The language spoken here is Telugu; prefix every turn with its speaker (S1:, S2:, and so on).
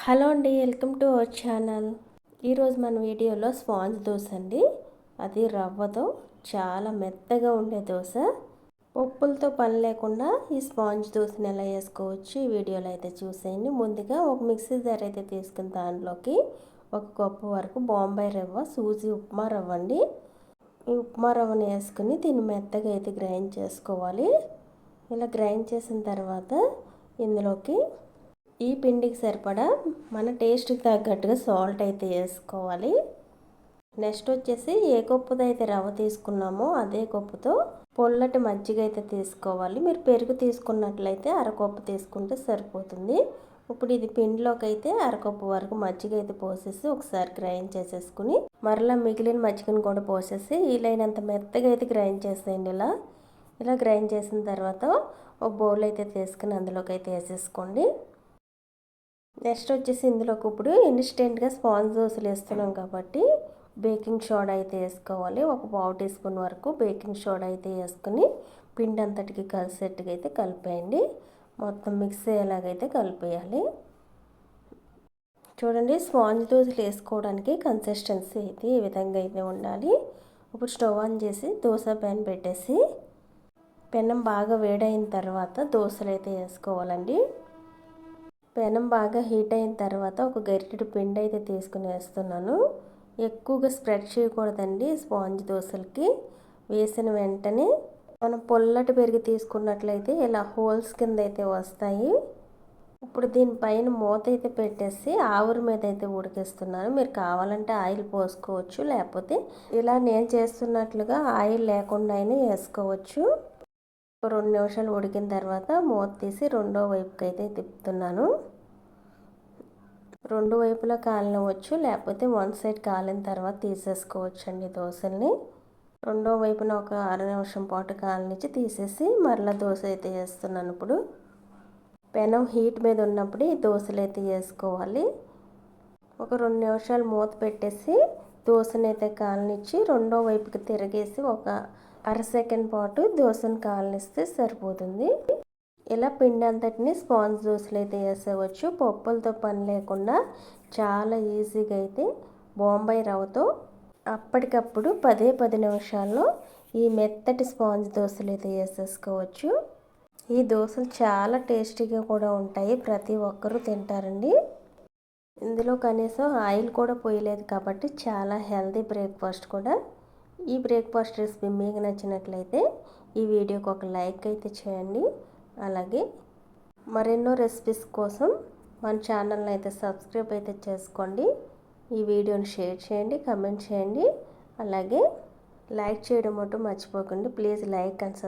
S1: హలో అండి, వెల్కమ్ టు అవర్ ఛానల్. ఈరోజు మన వీడియోలో స్పాంజ్ దోశ అండి. అది రవ్వతో చాలా మెత్తగా ఉండే దోశ. పప్పులతో పని లేకుండా ఈ స్పాంజ్ దోశని ఎలా వేసుకోవచ్చు ఈ వీడియోలో అయితే చూసేయండి. ముందుగా ఒక మిక్సీ జార్ అయితే తీసుకుని దాంట్లోకి 1 కప్పు వరకు బాంబే రవ్వ, సూజీ ఉప్మా రవ్వ అండి. ఈ ఉప్మా రవ్వని వేసుకుని దీన్ని మెత్తగా అయితే గ్రైండ్ చేసుకోవాలి. ఇలా గ్రైండ్ చేసిన తర్వాత ఇందులోకి ఈ పిండికి సరిపడా మన టేస్ట్కి తగ్గట్టుగా సాల్ట్ అయితే వేసుకోవాలి. నెక్స్ట్ వచ్చేసి ఏ కప్పుతో అయితే రవ్వ తీసుకున్నామో అదే కప్పుతో పొల్లటి మజ్జిగ అయితే తీసుకోవాలి. మీరు పెరుగు తీసుకున్నట్లయితే అరకప్పు తీసుకుంటే సరిపోతుంది. ఇప్పుడు ఇది పిండిలోకి అయితే అరకప్పు వరకు మజ్జిగ అయితే పోసేసి ఒకసారి గ్రైండ్ చేసేసుకుని మరలా మిగిలిన మజ్జిగను కూడా పోసేసి వీలైనంత మెత్తగా అయితే గ్రైండ్ చేసేయండి. ఇలా గ్రైండ్ చేసిన తర్వాత ఒక బౌల్ అయితే తీసుకుని అందులోకి అయితే వేసేసుకోండి. నెక్స్ట్ వచ్చేసి ఇందులోకి ఇప్పుడు ఇన్స్టెంట్గా స్పాంజ్ దోశలు వేస్తున్నాం కాబట్టి బేకింగ్ సోడా అయితే వేసుకోవాలి. 1 పావు టీ స్పూన్ వరకు బేకింగ్ సోడా అయితే వేసుకుని పిండి అంతటికి కలిసేట్టుగా అయితే కలిపేయండి. మొత్తం మిక్స్ అయ్యేలాగైతే కలిపేయాలి. చూడండి, స్పాంజ్ దోశలు వేసుకోవడానికి కన్సిస్టెన్సీ అయితే ఈ విధంగా అయితే ఉండాలి. ఇప్పుడు స్టవ్ ఆన్ చేసి దోశ ప్యాన్ పెట్టేసి పెనం బాగా వేడైన తర్వాత దోశలు అయితే వేసుకోవాలండి. పెనం బాగా హీట్ అయిన తర్వాత ఒక గరిటెడు పిండి అయితే తీసుకుని వేస్తున్నాను. ఎక్కువగా స్ప్రెడ్ చేయకూడదండి స్పాంజ్ దోశలకి. వేసిన వెంటనే మనం పొల్లటి పెరుగు తీసుకున్నట్లయితే ఇలా హోల్స్ కింద అయితే వస్తాయి. ఇప్పుడు దీనిపైన మూత అయితే పెట్టేసి ఆవిరి మీద అయితే ఉడికిస్తున్నాను. మీరు కావాలంటే ఆయిల్ పోసుకోవచ్చు, లేకపోతే ఇలా నేను చేస్తున్నట్లుగా ఆయిల్ లేకుండా అయినా వేసుకోవచ్చు. 2 నిమిషాలు ఉడికిన తర్వాత మూత తీసి రెండో వైపుకి అయితే తిప్పుతున్నాను. రెండు వైపులా కాలనివ్వచ్చు, లేకపోతే 1 సైడ్ కాలిన తర్వాత తీసేసుకోవచ్చు అండి దోశల్ని. రెండో వైపున ఒక 1/2 నిమిషం పాటు కాలనిచ్చి తీసేసి మరలా దోశ అయితే వేస్తున్నాను. ఇప్పుడు పెనం హీట్ మీద ఉన్నప్పుడు ఈ దోశలు అయితే వేసుకోవాలి. ఒక 2 నిమిషాలు మూత పెట్టేసి దోశని అయితే కాలనిచ్చి రెండో వైపుకి తిరిగేసి ఒక 1/2 సెకండ్ పాటు దోశను కాలనిస్తే సరిపోతుంది. ఇలా పిండి అంతటిని స్పాంజ్ దోశలు అయితే వేసేవచ్చు. పప్పులతో పని లేకుండా చాలా ఈజీగా అయితే బాంబే రవ్వతో అప్పటికప్పుడు 10 నిమిషాల్లో ఈ మెత్తటి స్పాంజ్ దోశలు అయితే వేసేసుకోవచ్చు. ఈ దోశలు చాలా టేస్టీగా కూడా ఉంటాయి, ప్రతి ఒక్కరూ తింటారండి. ఇందులో కనీసం ఆయిల్ కూడా పోయలేదు కాబట్టి చాలా హెల్తీ బ్రేక్ఫాస్ట్ కూడా. ఈ బ్రేక్ఫాస్ట్ రెసిపీ మీకు నచ్చినట్లయితే ఈ వీడియోకి ఒక లైక్ అయితే చేయండి. అలాగే మరెన్నో రెసిపీస్ కోసం మన ఛానల్ని అయితే సబ్స్క్రైబ్ అయితే చేసుకోండి. ఈ వీడియోని షేర్ చేయండి, కమెంట్ చేయండి. అలాగే లైక్ చేయడం మటు మర్చిపోకండి. Please like and subscribe.